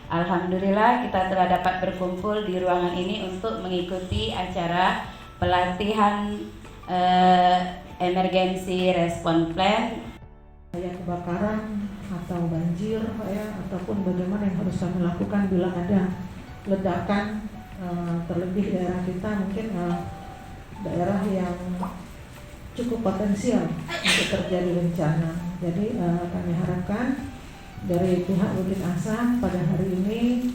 Alhamdulillah kita telah dapat berkumpul di ruangan ini untuk mengikuti acara pelatihan emergency response plan. Kebakaran atau banjir ataupun bagaimana yang harus kami lakukan bila ada ledakan, terlebih daerah kita mungkin daerah yang cukup potensial untuk terjadi bencana. Jadi kami harapkan dari pihak Bukit Asa pada hari ini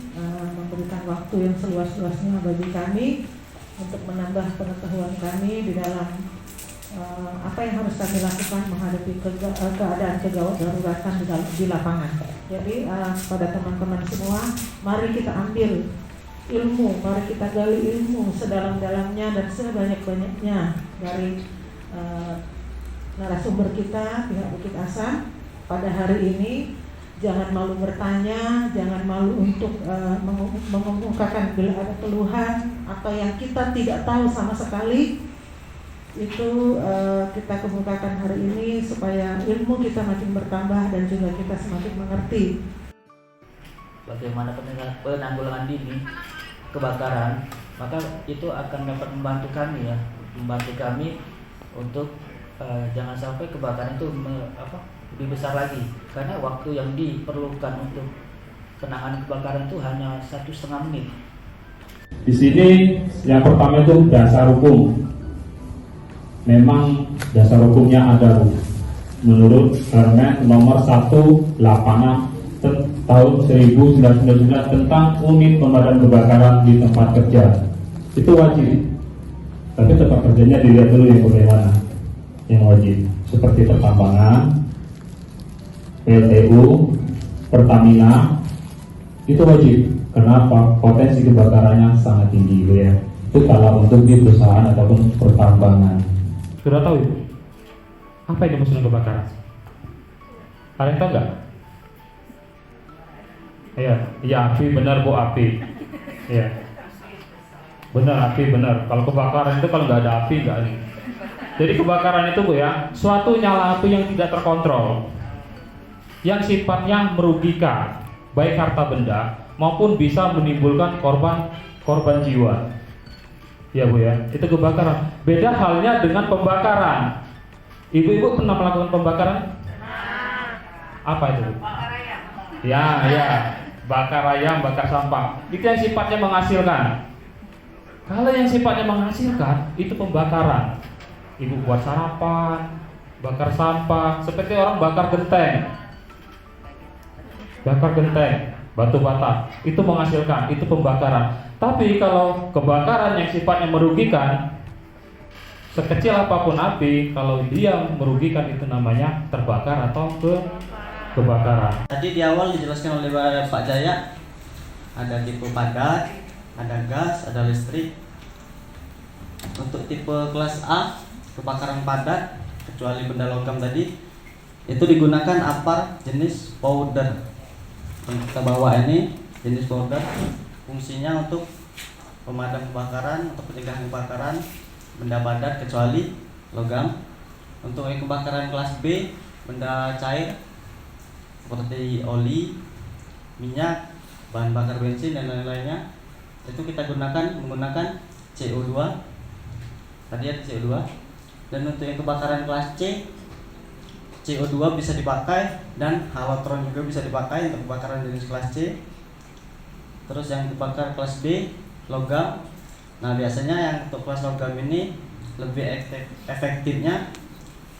memberikan waktu yang seluas-luasnya bagi kami untuk menambah pengetahuan kami di dalam apa yang harus kami lakukan menghadapi keadaan kegawat daruratan di lapangan. Jadi pada teman-teman semua, mari kita ambil ilmu, mari kita gali ilmu sedalam-dalamnya dan sebanyak-banyaknya dari narasumber kita pihak Bukit Asa pada hari ini. Jangan malu bertanya, jangan malu untuk mengungkapkan bila ada keluhan atau yang kita tidak tahu sama sekali. Itu kita kemukakan hari ini supaya ilmu kita makin bertambah dan juga kita semakin mengerti bagaimana penanggulangan dini kebakaran, maka itu akan dapat membantu kami untuk jangan sampai kebakaran itu lebih besar lagi, karena waktu yang diperlukan untuk penanganan kebakaran itu hanya 1,5 menit. Di sini yang pertama itu dasar hukum. Memang dasar hukumnya ada menurut Permen nomor 186 tahun 1999 tentang unit pemadam kebakaran di tempat kerja. Itu wajib. Tapi tempat kerjanya dilihat dulu yang bagaimana. Yang wajib seperti pertambangan, PLTU, Pertamina, itu wajib. Kenapa? Potensi kebakarannya sangat tinggi, ya. Itu kalau untuk di perusahaan ataupun pertambangan. Sudah tahu itu? Apa ini maksudnya kebakaran? Ada yang tahu nggak? Iya, api benar Bu, api. Iya, benar api benar. Kalau kebakaran itu kalau nggak ada api nggak ada. Jadi kebakaran itu Bu ya, suatu nyala api yang tidak terkontrol, yang sifatnya merugikan, baik harta benda maupun bisa menimbulkan korban jiwa. Ya Bu ya, itu kebakaran. Beda halnya dengan pembakaran. Ibu-ibu pernah melakukan pembakaran? Apa itu Bu? Bakar ayam. Ya, bakar ayam, bakar sampah. Itu yang sifatnya menghasilkan. Kalau yang sifatnya menghasilkan, itu pembakaran. Ibu buat sarapan, bakar sampah, seperti orang bakar genteng, batu bata, itu menghasilkan, itu pembakaran. Tapi kalau kebakaran yang sifatnya merugikan, sekecil apapun api, kalau dia merugikan itu namanya terbakar atau kebakaran. Tadi di awal dijelaskan oleh Pak Jaya, ada tipe padat, ada gas, ada listrik. Untuk tipe kelas A, kebakaran padat, kecuali benda logam tadi, itu digunakan apar jenis powder. Yang kita bawa ini jenis powder, fungsinya untuk pemadam kebakaran, untuk pencegahan kebakaran benda padat kecuali logam. Untuk yang kebakaran kelas B, benda cair seperti oli, minyak, bahan bakar bensin dan lain-lainnya, itu kita menggunakan CO2. Tadi ada CO2. Dan untuk yang kebakaran kelas C, CO2 bisa dipakai dan halotron juga bisa dipakai untuk kebakaran jenis kelas C. Terus yang kebakar kelas B, logam. Nah, biasanya yang untuk kelas logam ini lebih efektifnya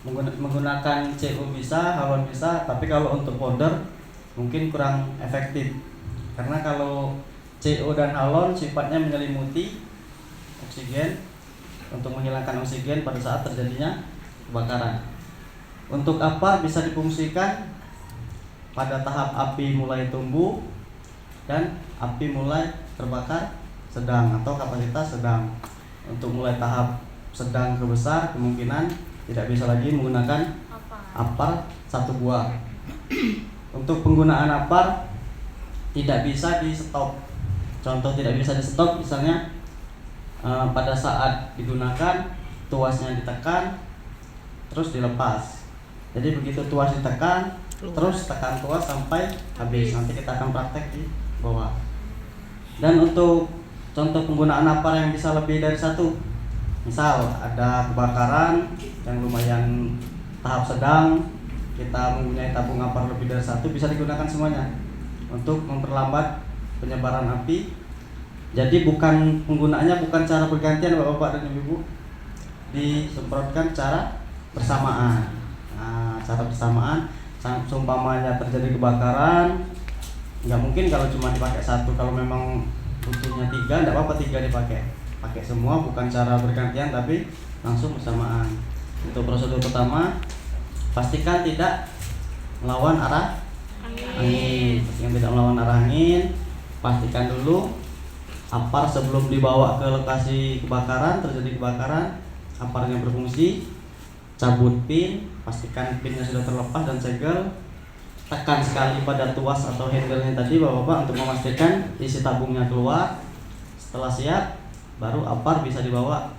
menggunakan CO bisa, halon bisa, tapi kalau untuk powder mungkin kurang efektif. Karena kalau CO dan halon sifatnya menyelimuti oksigen untuk menghilangkan oksigen pada saat terjadinya kebakaran. Untuk apar bisa difungsikan pada tahap api mulai tumbuh dan api mulai terbakar sedang atau kapasitas sedang. Untuk mulai tahap sedang ke besar kemungkinan tidak bisa lagi menggunakan apar satu buah. Untuk penggunaan apar tidak bisa di stop. Contoh tidak bisa di stop misalnya pada saat digunakan tuasnya ditekan terus dilepas. Jadi begitu tuas ditekan terus tekan tuas sampai habis. Nanti kita akan praktek di bawah. Dan untuk contoh penggunaan apar yang bisa lebih dari satu, misal ada kebakaran yang lumayan tahap sedang, kita mempunyai tabung apar lebih dari satu, bisa digunakan semuanya untuk memperlambat penyebaran api. Jadi penggunaannya bukan cara bergantian Bapak-bapak dan Ibu, disemprotkan cara bersamaan. Nah, cara bersamaan, seumpamanya terjadi kebakaran, nggak mungkin kalau cuma dipakai satu. Kalau memang butuhnya 3, nggak apa-apa 3 dipakai. Pakai semua, bukan cara bergantian tapi langsung bersamaan. Untuk prosedur pertama, pastikan tidak melawan arah angin. Pastikan tidak melawan arah angin. Pastikan dulu apar sebelum dibawa ke lokasi kebakaran, terjadi kebakaran, aparnya berfungsi. Cabut pin, pastikan pinnya sudah terlepas dan segel. Tekan sekali pada tuas atau handle-nya tadi Bapak-bapak untuk memastikan isi tabungnya keluar. Setelah siap, baru apar bisa dibawa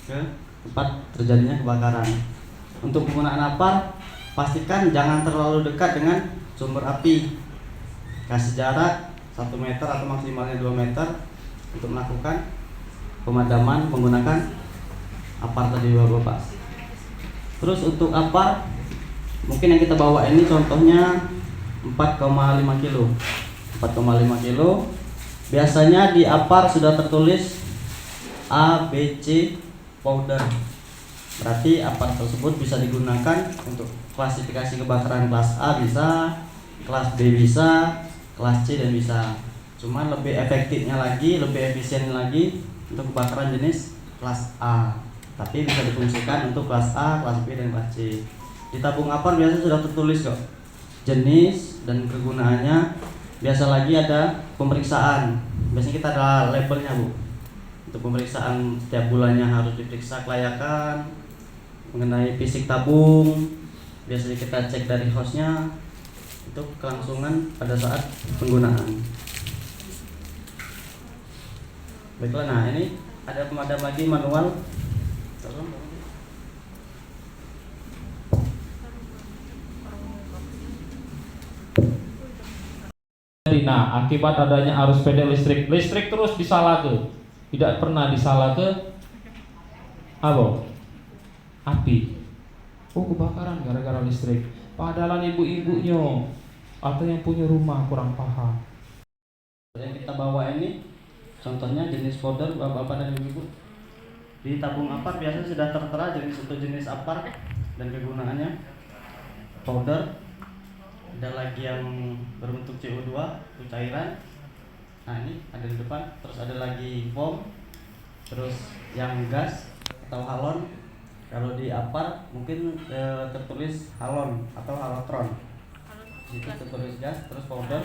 ke tempat terjadinya kebakaran. Untuk penggunaan apar, pastikan jangan terlalu dekat dengan sumber api. Kasih jarak 1 meter atau maksimalnya 2 meter untuk melakukan pemadaman menggunakan apar tadi Bapak-bapak. Terus untuk apar, mungkin yang kita bawa ini contohnya 4,5 kilo. 4,5 kilo. Biasanya di apar sudah tertulis A, B, C powder. Berarti apar tersebut bisa digunakan untuk klasifikasi kebakaran kelas A bisa, kelas B bisa, kelas C dan bisa. Cuman lebih efektifnya lagi, lebih efisien lagi untuk kebakaran jenis kelas A. Tapi bisa difungsikan untuk kelas A, kelas B dan kelas C. Di tabung apar biasa sudah tertulis kok jenis dan kegunaannya. Biasa lagi ada pemeriksaan. Biasanya kita ada labelnya Bu. Untuk pemeriksaan setiap bulannya harus diperiksa kelayakan mengenai fisik tabung. Biasanya kita cek dari hostnya untuk kelangsungan pada saat penggunaan. Baiklah, nah ini ada pemadam lagi manual. Nah, akibat adanya arus pendek listrik terus disalah ke, tidak pernah disalah ke apa? Api. Oh, kebakaran gara-gara listrik. Padahal ibu-ibunya atau yang punya rumah kurang paham. Yang kita bawa ini contohnya jenis powder Bapak-bapak dan Ibu. Di tabung apar biasanya sudah tertera jenis apar dan kegunaannya. Powder, ada lagi yang berbentuk CO2 itu cairan. Nah ini ada di depan. Terus ada lagi foam, terus yang gas atau halon. Kalau di apar mungkin tertulis halon atau halotron. Di situ tertulis gas. Terus powder.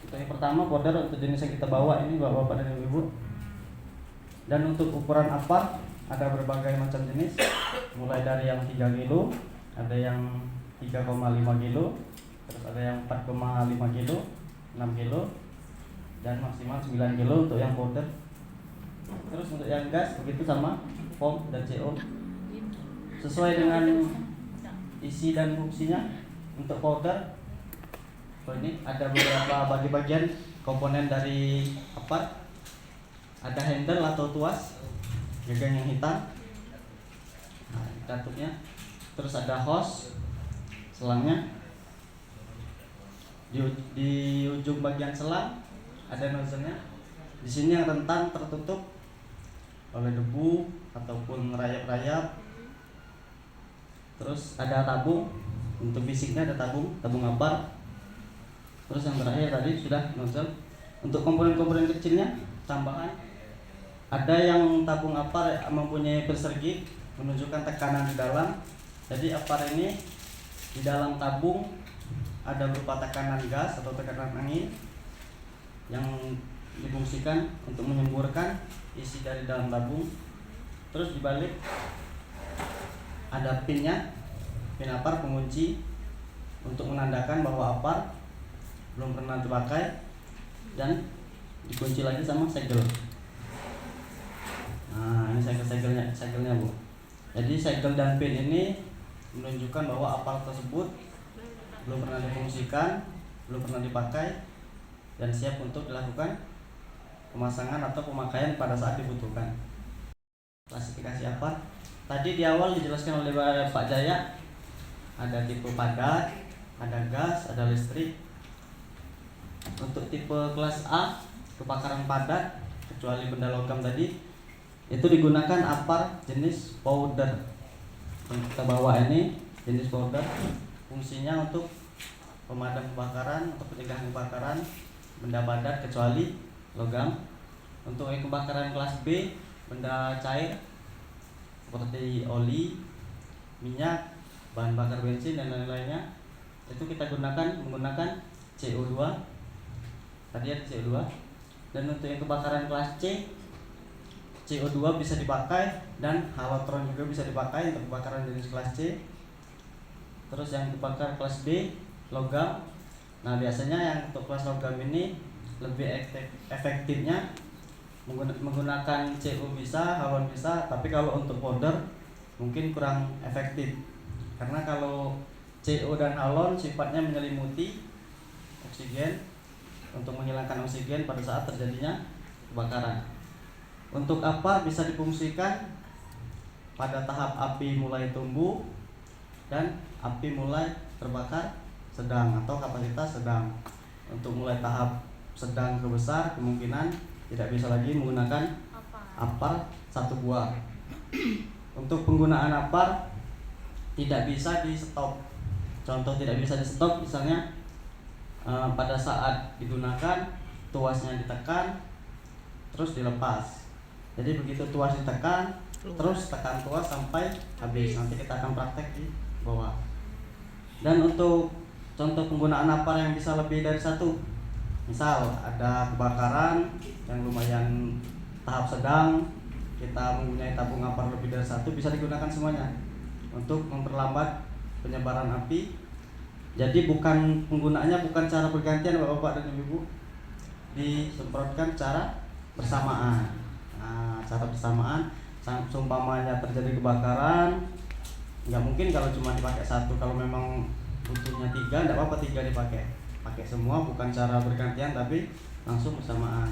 Untuk yang pertama powder untuk jenis yang kita bawa ini Bapak-bapak dan Ibu. Dan untuk ukuran apar ada berbagai macam jenis, mulai dari yang 3 kilo, ada yang 3,5 kilo, terus ada yang 4,5 kilo, 6 kilo, dan maksimal 9 kilo untuk yang powder. Terus untuk yang gas begitu sama, foam dan CO. Sesuai dengan isi dan fungsinya. Untuk powder, ini ada beberapa bagian komponen dari apar. Ada handle atau tuas, gagang yang hitam, nah, katupnya. Terus ada hose, selangnya. Di ujung bagian selang ada nozzle-nya. Di sini yang rentan tertutup oleh debu ataupun rayap-rayap. Terus ada tabung, untuk fisiknya ada tabung apar. Terus yang terakhir tadi sudah nozzle. Untuk komponen-komponen kecilnya tambahan, ada yang tabung apar mempunyai pressure gauge menunjukkan tekanan di dalam. Jadi apar ini di dalam tabung ada berupa tekanan gas atau tekanan angin yang difungsikan untuk menyemburkan isi dari dalam tabung. Terus dibalik ada pinnya, pin apar pengunci untuk menandakan bahwa apar belum pernah dipakai, dan dikunci lagi sama segel. Nah ini segelnya Bu. Jadi segel dan pin ini menunjukkan bahwa apar tersebut belum pernah difungsikan, belum pernah dipakai, dan siap untuk dilakukan pemasangan atau pemakaian pada saat dibutuhkan. Klasifikasi APAR tadi di awal dijelaskan oleh Pak Jaya, ada tipe padat, ada gas, ada listrik. Untuk tipe kelas A, kebakaran padat kecuali benda logam tadi, itu digunakan APAR jenis powder. Yang kita bawa ini jenis powder, fungsinya untuk pemadam kebakaran atau pencegahan kebakaran benda padat kecuali logam. Untuk yang kebakaran kelas B, benda cair seperti oli, minyak, bahan bakar bensin dan lain-lainnya, itu kita menggunakan CO2. Tadi ada CO2. Dan untuk yang kebakaran kelas C, CO2 bisa dipakai dan halotron juga bisa dipakai untuk kebakaran jenis kelas C. Terus yang kebakaran kelas D, logam. Nah, biasanya yang untuk kelas logam ini lebih efektifnya menggunakan CO bisa, halon bisa, tapi kalau untuk powder mungkin kurang efektif. Karena kalau CO dan halon sifatnya menyelimuti oksigen untuk menghilangkan oksigen pada saat terjadinya kebakaran. Untuk APAR bisa difungsikan pada tahap api mulai tumbuh dan api mulai terbakar sedang atau kapasitas sedang. Untuk mulai tahap sedang ke besar kemungkinan tidak bisa lagi menggunakan APAR satu buah. Untuk penggunaan APAR tidak bisa di stop. Contoh tidak bisa di stop misalnya pada saat digunakan tuasnya ditekan terus dilepas. Jadi begitu tuas ditekan terus tekan tuas sampai habis. Nanti kita akan praktek di bawah. Dan untuk contoh penggunaan APAR yang bisa lebih dari satu, misal ada kebakaran yang lumayan tahap sedang, kita mempunyai tabung APAR lebih dari satu, bisa digunakan semuanya untuk memperlambat penyebaran api. Jadi penggunaannya bukan cara bergantian Bapak dan Ibu, disemprotkan cara bersamaan. Nah, cara bersamaan, seumpamanya terjadi kebakaran, nggak mungkin kalau cuma dipakai satu. Kalau memang butuhnya 3, nggak apa-apa 3 dipakai. Pakai semua, bukan cara bergantian tapi langsung bersamaan.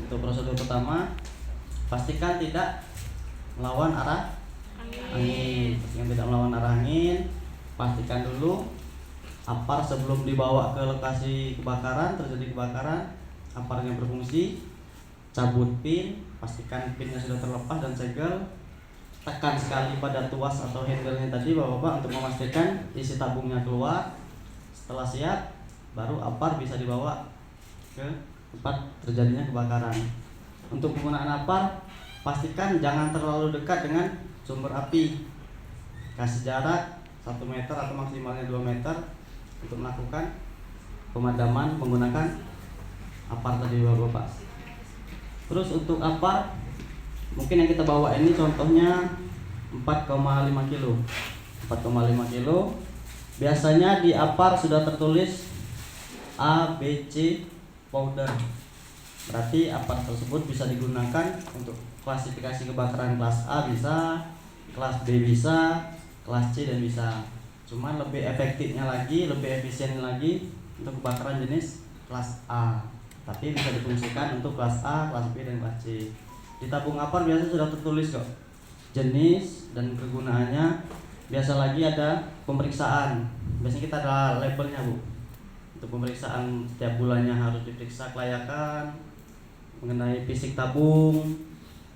Untuk prosedur pertama, pastikan tidak melawan arah angin. Pastikan tidak melawan arah angin. Pastikan dulu APAR sebelum dibawa ke lokasi kebakaran, terjadi kebakaran, APARnya berfungsi. Cabut pin, pastikan pinnya sudah terlepas dan segel. Tekan sekali pada tuas atau handle-nya tadi Bapak untuk memastikan isi tabungnya keluar. Setelah siap, baru APAR bisa dibawa ke tempat terjadinya kebakaran. Untuk penggunaan APAR, pastikan jangan terlalu dekat dengan sumber api. Kasih jarak 1 meter atau maksimalnya 2 meter untuk melakukan pemadaman menggunakan APAR tadi Bapak. Terus untuk APAR, mungkin yang kita bawa ini contohnya 4,5 kilo. 4,5 kilo. Biasanya di APAR sudah tertulis A, B, C powder. Berarti APAR tersebut bisa digunakan untuk klasifikasi kebakaran kelas A bisa, kelas B bisa, kelas C dan bisa. Cuman lebih efektifnya lagi, lebih efisien lagi untuk kebakaran jenis kelas A. Tapi bisa difungsikan untuk kelas A, kelas B dan kelas C. Di tabung APAR biasa sudah tertulis kok jenis dan kegunaannya. Biasa lagi ada pemeriksaan. Biasanya kita ada labelnya Bu. Untuk pemeriksaan setiap bulannya harus diperiksa kelayakan mengenai fisik tabung.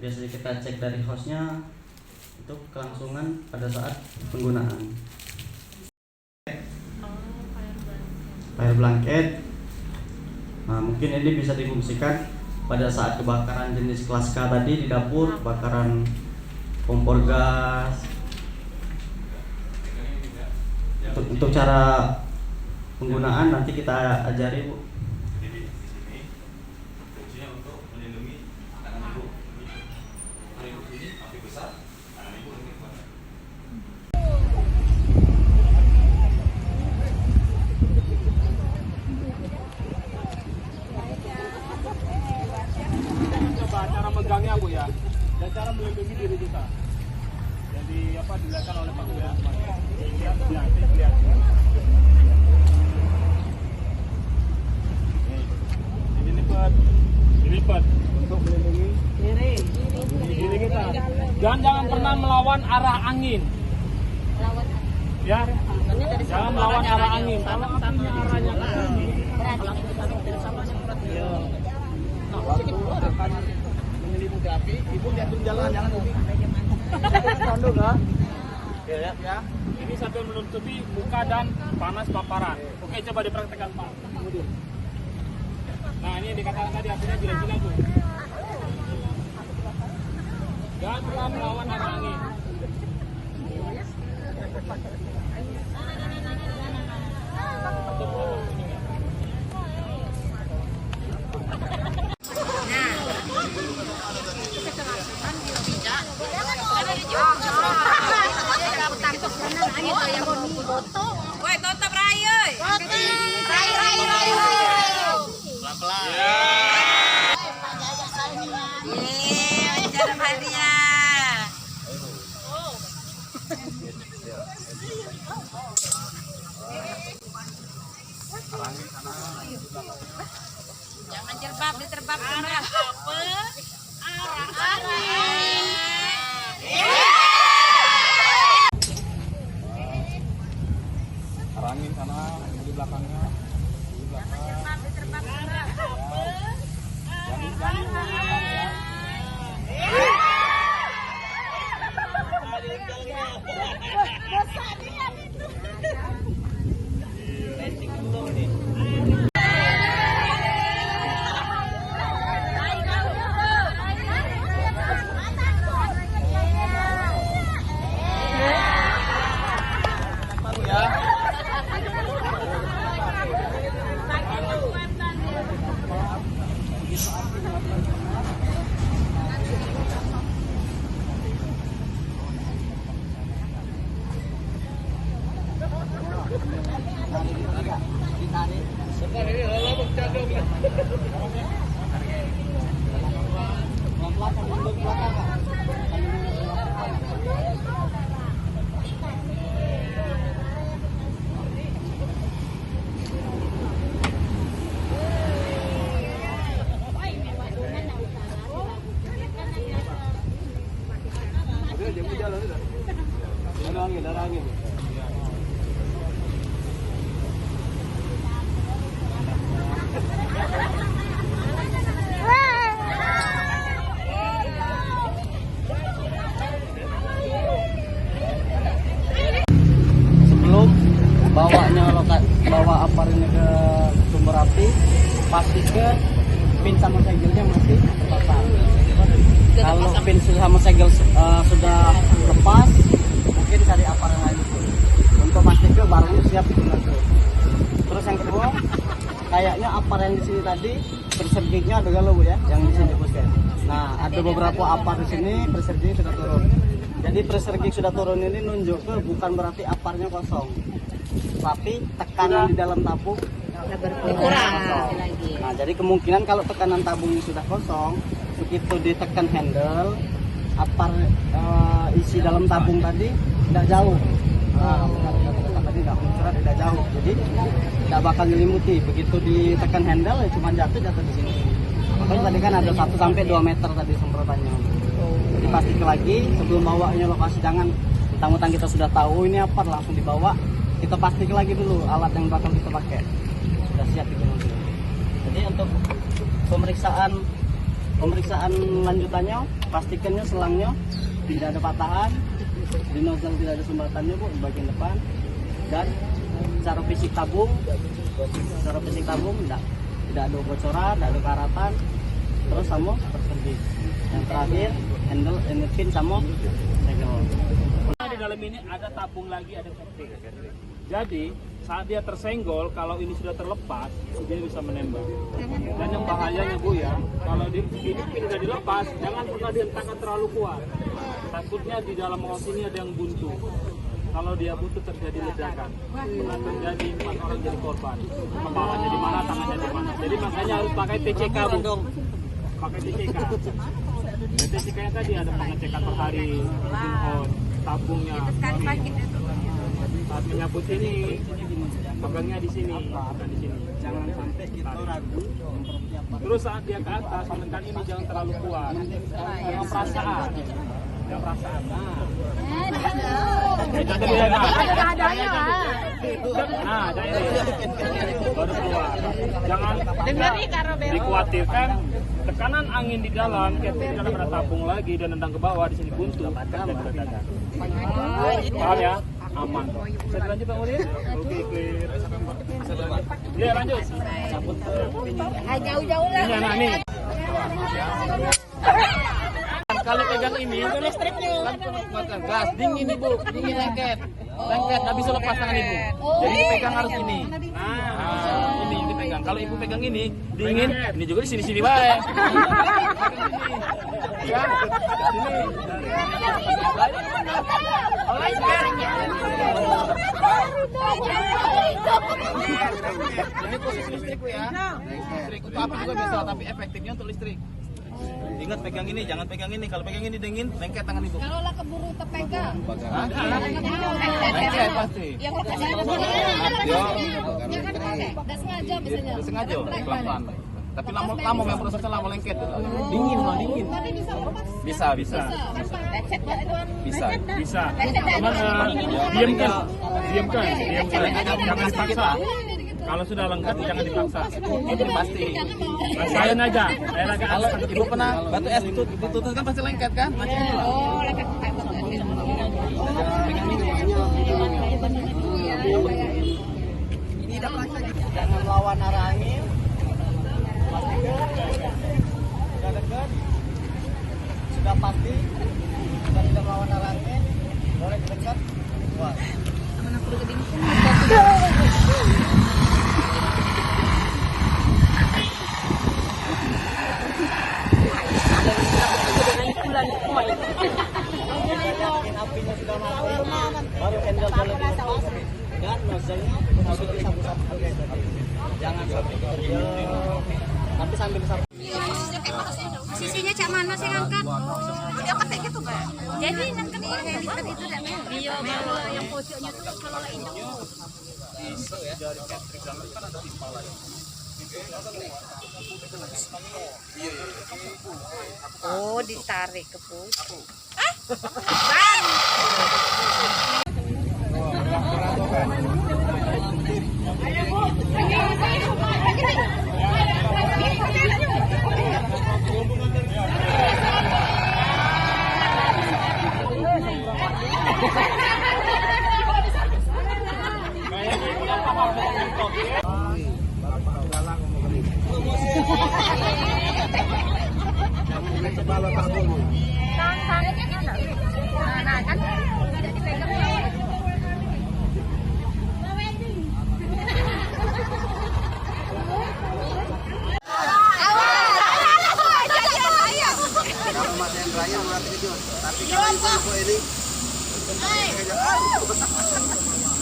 Biasanya kita cek dari hostnya untuk kelangsungan pada saat penggunaan. Fire blanket. Nah, mungkin ini bisa difungsikan pada saat kebakaran jenis kelas K tadi di dapur, kebakaran kompor gas. Untuk cara penggunaan nanti kita ajari Bu. Jadi di sini fungsinya untuk melindungi tangan Ibu. Tangan Ibu ini api besar, tangan Ibu ini kuat. Coba cara megangnya Bu ya, dan cara melindungi diri kita. Jadi dilihatkan oleh Pak Gubernur. Lihat. Dilipat untuk melindungi diri kita. Dan jangan pernah melawan arah angin. Ya, jangan melawan arah angin. Kalau apinya arahnya ke sini, akan menyelimuti api. Ibu diatur jalan, jangan lebih. Tanduk kan? Ya. Ini sambil menutupi muka dan panas paparan. Oke, coba dipraktekkan Pak. Nah, ini yang dikatakan tadi apinya gila-gila tuh. Jangan pernah melawan arah angin. Woi, tutup Rayu. Rayu. Pelan-pelan. Jangan hadiah. Jangan jerbab, diterbab kamera. Apa? Arangin sana di belakangnya. Di belakang. Diterbab kamera. Jangan ya. bawa aparatnya ke sumber api, pastikan pin sama segelnya masih terpasang. Kalau pin sama segel sudah lepas, mungkin cari aparat lain untuk pastikan barangnya siap digunakan. Terus yang kedua, kayaknya aparat yang di sini tadi presergingnya ada galau ya, yang di sini pusat. Nah, ada beberapa aparat di sini preserging sudah turun. Jadi preserging sudah turun ini nunjuk ke bukan berarti aparnya kosong, tapi tekanan di dalam tabung kurang. Nah, jadi kemungkinan kalau tekanan tabungnya sudah kosong, begitu ditekan handle, apar isi dalam tabung tadi tidak jauh. Tadi tidak jauh, jadi tidak bakal nyelimuti. Begitu ditekan handle, ya cuma jatuh di sini. Makanya tadi kan ada 1 sampai 2 meter tadi semprotannya. Jadi pastikan lagi sebelum bawanya lokasi, jangan mentang-mentang kita sudah tahu ini apa langsung dibawa. Kita pastikan lagi dulu alat yang bakal kita pakai sudah siap itu dulu. Jadi untuk pemeriksaan lanjutannya, pastikannya selangnya tidak ada patahan, di nozzle tidak ada sumbatannya bu, di bagian depan, dan secara fisik tabung tidak ada bocoran, tidak ada karatan, terus sama tersendiri. Yang terakhir handle pin sama segel. Di dalam ini ada tabung lagi, ada ketik. Jadi saat dia tersenggol, kalau ini sudah terlepas, dia bisa menembak. Dan yang bahayanya bu ya, kalau ini pin sudah dilepas, jangan pernah dihentakkan terlalu kuat. Takutnya di dalam os ini ada yang buntu. Kalau dia buntu terjadi ledakan, pernah terjadi 4 orang jadi korban. Kepalanya di mana, tangannya di mana. Jadi makanya harus pakai TCK bu. Pakai TCK. TCK-nya tadi ada pengecekan per hari, tabungnya. Sekali sakit itu. Saat menyabut ini, pegangnya di sini, bukan di sini. Jangan sampai kita ragu. Terus saat dia ke atas, menekan ini jangan terlalu kuat. Dengan perasaan. Dengan perasaan. Kita nah, jadi baru keluar. Jangan dikhawatirkan tekanan angin di dalam, ketika dalam ada tabung lagi dan nendang ke bawah di sini buntu. Paham ya? Aman. Bisa dilanjut Pak Murid? Oke, clear. Ya, lanjut. Cabut. Jauh-jauh lah. Ini anak nih. Kalau pegang ini, kan gas, dingin Ibu, dingin lengket, nggak bisa lepas tangan Ibu. Jadi dipegang harus ini. Nah, ini dipegang. Kalau Ibu pegang ini, dingin, ini juga di sini baik. Ya, sini. Ini posisi listrik Bu ya. Listrik untuk api juga bisa, tapi efektifnya untuk listrik. Ingat pegang ini, jangan pegang ini. Kalau pegang ini dingin, lengket tangan Ibu. Kalau lah keburu terpegang. Lengket pasti. Yang lokasi ada Nggak sengaja biasanya. Sengaja, pelan-pelan. Tapi lama yang prosesnya lama lengket. Dingin malah dingin. Bisa. Bisa. Cuman diamkan. Jangan dipaksa. Kalau sudah lengkap jangan dipaksa. Itu pasti. Rasain aja. Kalau Ibu pernah batu es ditutup kan pasti lengket kan? Oh, lengket. Ini dapat jangan melawan arah angin. Sudah dekat, sudah pasti, sudah tidak melawan arah angin, boleh dekat. Wah. Apinya sudah mati, baru handle boleh dilepas dan nozzle-nya harus disapu-sapu. Jangan sampai kejauh, tapi sambil sapu. Posisinya cak mana sih ngangkat? Dia pakai gitu Pak. Jadi ngangkat pakai lipat itu dan iya kalau yang pojoknya tuh kalau itu. Oh, ditarik ke pojok. Ban. Nah, kan tidak dipegang.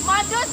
Modus.